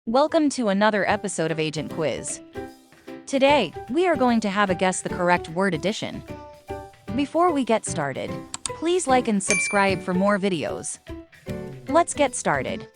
Welcome to another episode of Agent Quiz. Today, we are going to have a guess the correct word addition. Before we get started, please like and subscribe for more videos. Let's get started.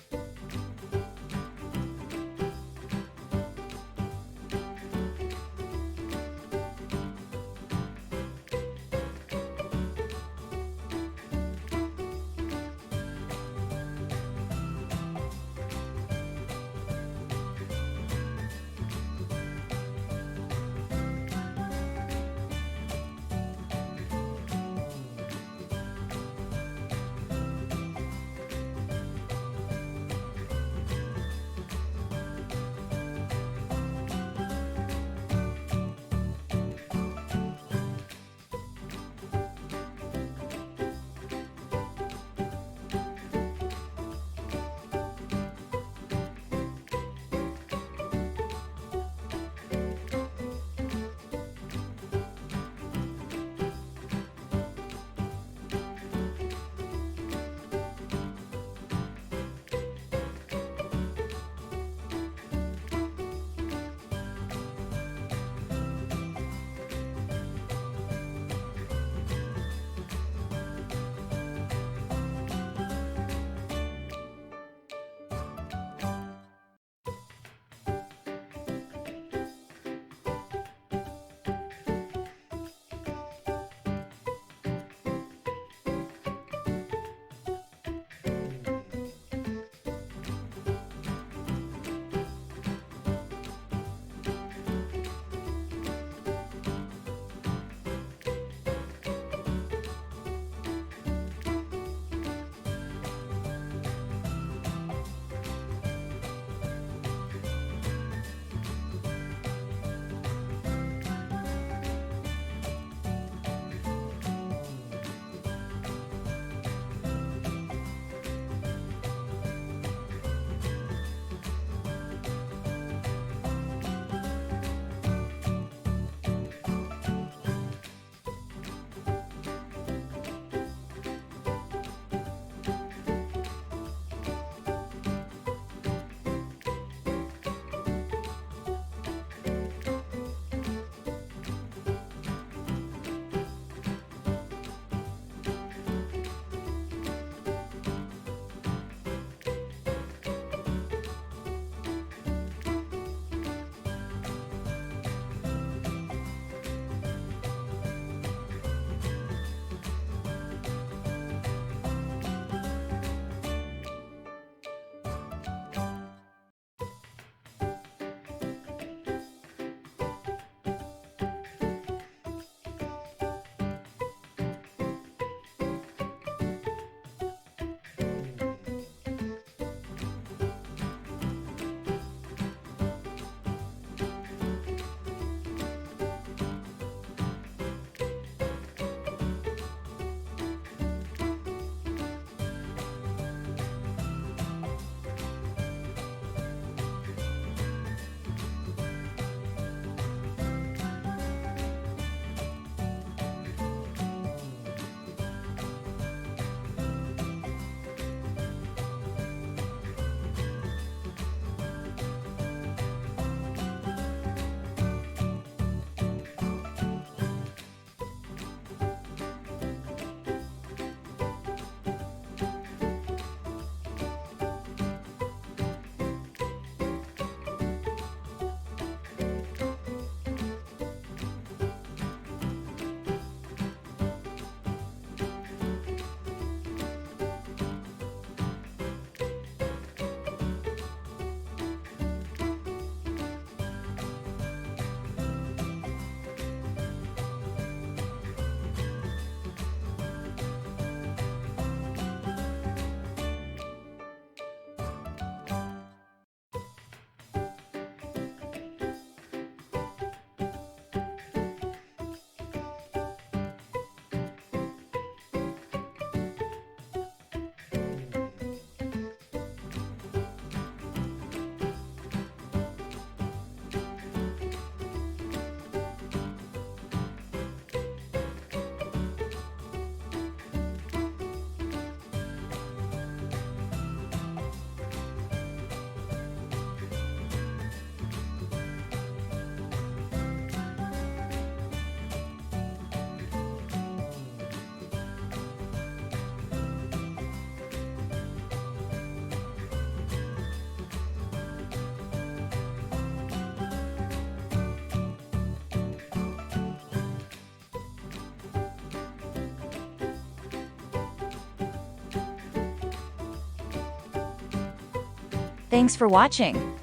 Thanks for watching.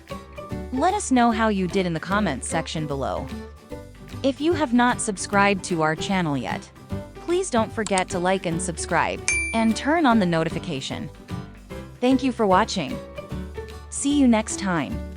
Let us know how you did in the comments section below. If you have not subscribed to our channel yet, please don't forget to like and subscribe, and turn on the notification. Thank you for watching. See you next time.